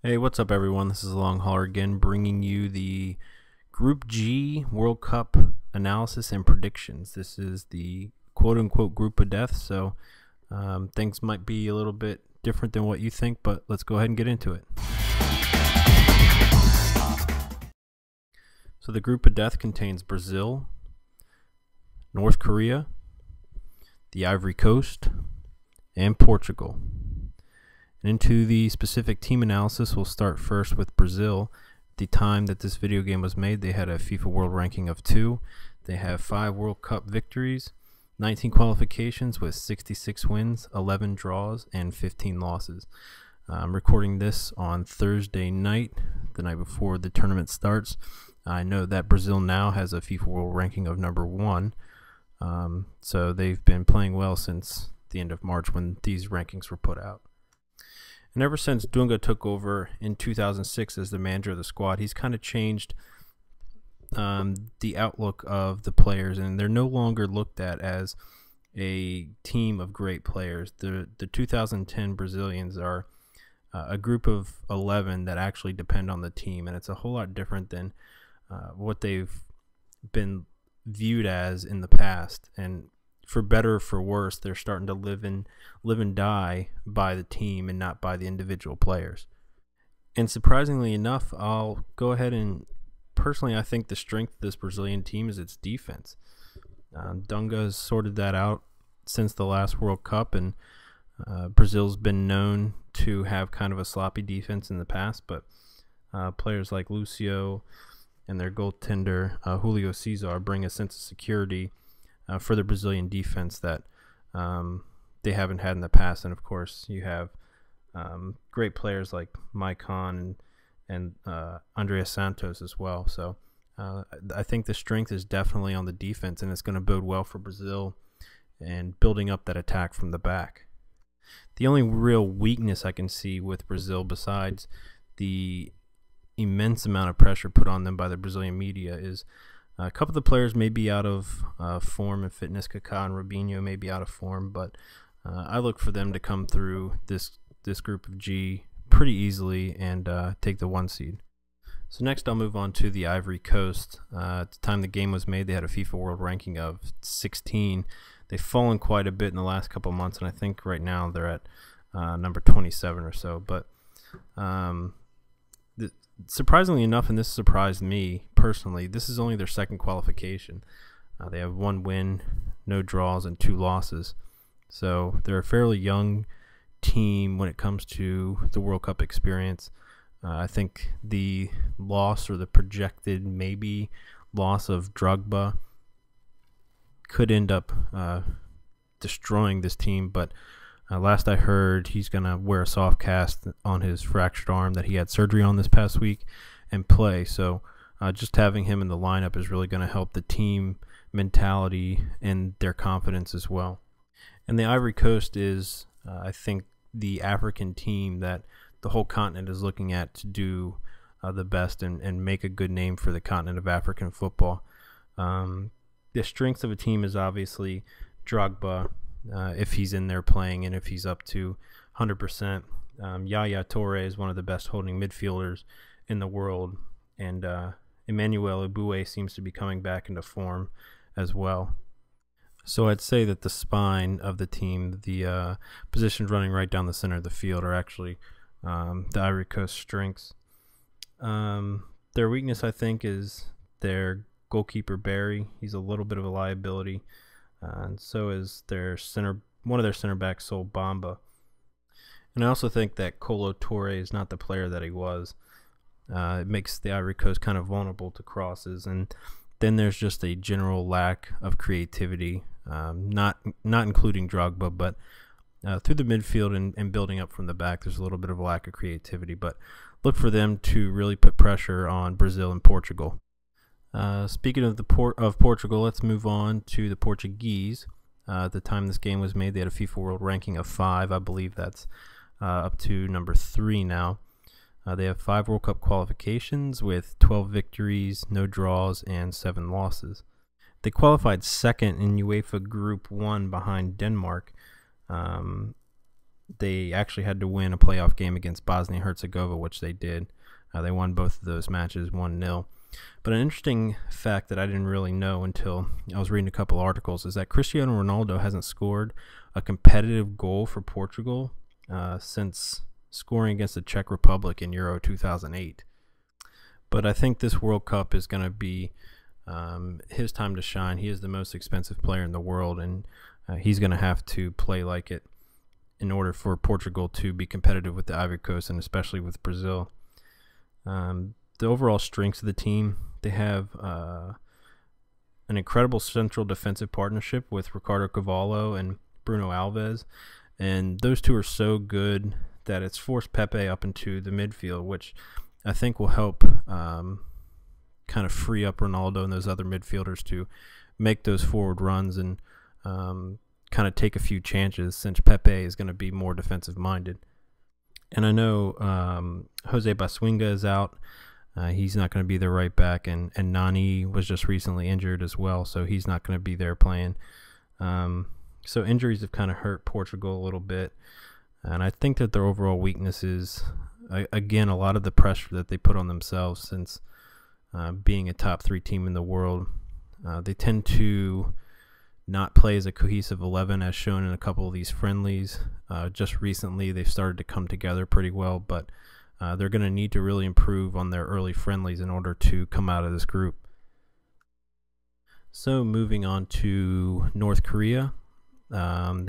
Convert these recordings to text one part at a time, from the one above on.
Hey, what's up, everyone? This is Long Hauler again, bringing you the Group G World Cup analysis and predictions. This is the quote-unquote group of death, so things might be a little bit different than what you think, but let's go ahead and get into it. So the group of death contains Brazil, North Korea, the Ivory Coast, and Portugal. And into the specific team analysis, we'll start first with Brazil. At the time that this video game was made, they had a FIFA World Ranking of 2. They have 5 World Cup victories, 19 qualifications with 66 wins, 11 draws, and 15 losses. I'm recording this on Thursday night, the night before the tournament starts. I know that Brazil now has a FIFA World Ranking of number 1, so they've been playing well since the end of March when these rankings were put out. And ever since Dunga took over in 2006 as the manager of the squad, he's kind of changed the outlook of the players, and they're no longer looked at as a team of great players. The 2010 Brazilians are a group of 11 that actually depend on the team, and it's a whole lot different than what they've been viewed as in the past. And for better or for worse, they're starting to live and die by the team and not by the individual players. And surprisingly enough, I'll go ahead and personally, I think the strength of this Brazilian team is its defense. Dunga has sorted that out since the last World Cup, and Brazil's been known to have kind of a sloppy defense in the past, but players like Lucio and their goaltender Julio Cesar bring a sense of security for the Brazilian defense that they haven't had in the past. And of course, you have great players like Maicon and Andreas Santos as well. So I think the strength is definitely on the defense, and it's going to bode well for Brazil and building up that attack from the back. The only real weakness I can see with Brazil, besides the immense amount of pressure put on them by the Brazilian media, is a couple of the players may be out of form and fitness. Kaká and Robinho may be out of form, but I look for them to come through this group of G pretty easily and take the 1 seed. So next I'll move on to the Ivory Coast. At the time the game was made, they had a FIFA World Ranking of 16. They've fallen quite a bit in the last couple of months, and I think right now they're at number 27 or so. But surprisingly enough, and this surprised me personally, this is only their second qualification. They have 1 win, no draws, and 2 losses. So they're a fairly young team when it comes to the World Cup experience. I think the loss, or the projected maybe loss, of Drogba could end up destroying this team, but last I heard, he's going to wear a soft cast on his fractured arm that he had surgery on this past week and play. So just having him in the lineup is really going to help the team mentality and their confidence as well. And the Ivory Coast is, I think, the African team that the whole continent is looking at to do the best and make a good name for the continent of African football. The strength of a team is obviously Drogba, if he's in there playing and if he's up to 100%. Yaya Touré is one of the best holding midfielders in the world, and Emmanuel Eboué seems to be coming back into form as well. So I'd say that the spine of the team, the positions running right down the center of the field, are actually the Ivory Coast strengths. Their weakness, I think, is their goalkeeper Barry. He's a little bit of a liability. And so is one of their center backs, Sol Bamba. And I also think that Kolo Touré is not the player that he was. It makes the Ivory Coast kind of vulnerable to crosses, and then there's just a general lack of creativity, not including Drogba, but through the midfield and building up from the back, there's a little bit of a lack of creativity. But look for them to really put pressure on Brazil and Portugal. Speaking of Portugal, let's move on to the Portuguese. At the time this game was made, they had a FIFA World Ranking of 5. I believe that's up to number 3 now. They have 5 World Cup qualifications with 12 victories, no draws, and 7 losses. They qualified second in UEFA Group 1 behind Denmark. they actually had to win a playoff game against Bosnia-Herzegovina, which they did. They won both of those matches 1-0. But an interesting fact that I didn't really know until I was reading a couple articles is that Cristiano Ronaldo hasn't scored a competitive goal for Portugal since scoring against the Czech Republic in Euro 2008. But I think this World Cup is going to be his time to shine. He is the most expensive player in the world, and he's going to have to play like it in order for Portugal to be competitive with the Ivory Coast and especially with Brazil. The overall strengths of the team, they have an incredible central defensive partnership with Ricardo Carvalho and Bruno Alves, and those two are so good that it's forced Pepe up into the midfield, which I think will help kind of free up Ronaldo and those other midfielders to make those forward runs and kind of take a few chances, since Pepe is going to be more defensive minded. And I know Jose Basuinga is out. He's not going to be their right back, and Nani was just recently injured as well, so he's not going to be there playing. So injuries have kind of hurt Portugal a little bit, and I think that their overall weakness is, again, a lot of the pressure that they put on themselves since being a top 3 team in the world. They tend to not play as a cohesive 11, as shown in a couple of these friendlies. Just recently, they've started to come together pretty well, but they're going to need to really improve on their early friendlies in order to come out of this group. So moving on to North Korea. They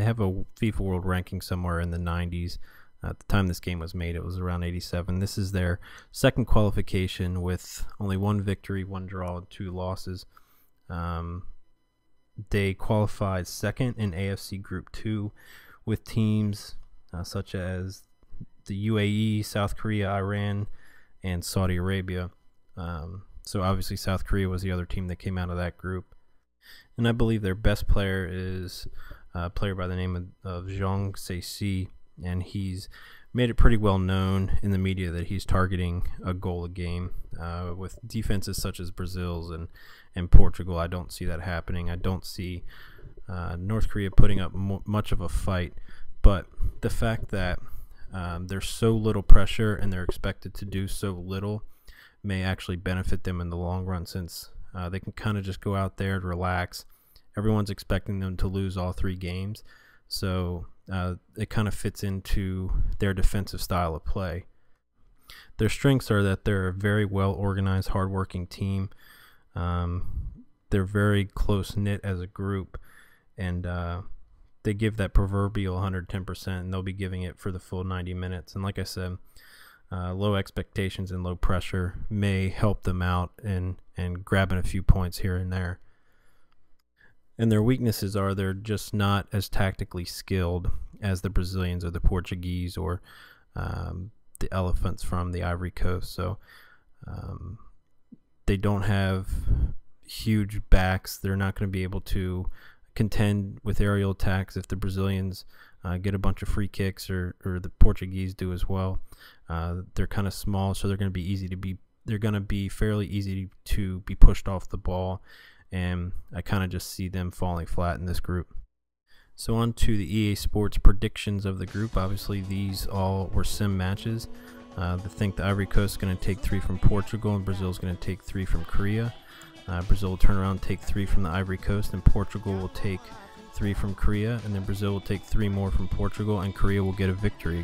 have a FIFA World Ranking somewhere in the 90s. At the time this game was made, it was around 87. This is their second qualification with only 1 victory, 1 draw, and 2 losses. They qualified second in AFC Group 2 with teams such as the UAE, South Korea, Iran, and Saudi Arabia. So obviously South Korea was the other team that came out of that group. And I believe their best player is a player by the name of Jeong Se-si, and he's made it pretty well known in the media that he's targeting a goal a game. With defenses such as Brazil's and Portugal, I don't see that happening. I don't see North Korea putting up much of a fight, but the fact that there's so little pressure and they're expected to do so little may actually benefit them in the long run, since they can kind of just go out there and relax. Everyone's expecting them to lose all 3 games, so it kind of fits into their defensive style of play. Their strengths are that they're a very well organized, hardworking team. They're very close knit as a group, and they give that proverbial 110%, and they'll be giving it for the full 90 minutes. And like I said, low expectations and low pressure may help them out and grabbing a few points here and there. And their weaknesses are they're just not as tactically skilled as the Brazilians or the Portuguese or the Elephants from the Ivory Coast. So they don't have huge backs. They're not going to be able to contend with aerial attacks if the Brazilians get a bunch of free kicks, or the Portuguese do as well. They're kind of small, so they're going to be fairly easy to be pushed off the ball, and I kind of just see them falling flat in this group. So on to the EA Sports predictions of the group. Obviously, these all were sim matches. They think the Ivory Coast is going to take 3 from Portugal, and Brazil is going to take 3 from Korea. Brazil will turn around and take 3 from the Ivory Coast, and Portugal will take 3 from Korea, and then Brazil will take 3 more from Portugal, and Korea will get a victory.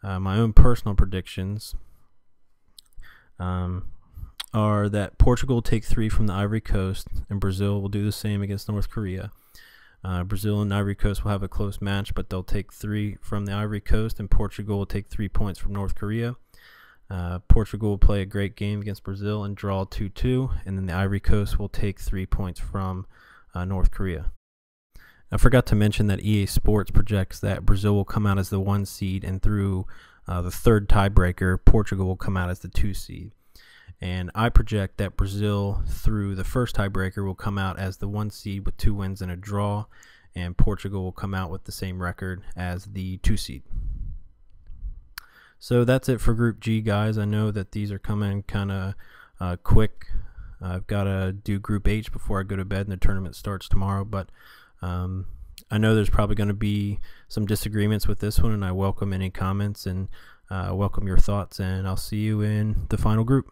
My own personal predictions are that Portugal will take 3 from the Ivory Coast, and Brazil will do the same against North Korea. Brazil and Ivory Coast will have a close match, but they'll take 3 from the Ivory Coast, and Portugal will take 3 points from North Korea. Portugal will play a great game against Brazil and draw 2-2, and then the Ivory Coast will take 3 points from North Korea. I forgot to mention that EA Sports projects that Brazil will come out as the 1 seed, and through the 3rd tiebreaker, Portugal will come out as the 2 seed. And I project that Brazil, through the 1st tiebreaker, will come out as the 1 seed with 2 wins and a draw, and Portugal will come out with the same record as the 2 seed. So that's it for Group G, guys. I know that these are coming kind of quick. I've got to do Group H before I go to bed, and the tournament starts tomorrow. But I I know there's probably going to be some disagreements with this one, and I welcome any comments and welcome your thoughts, and I'll see you in the final group.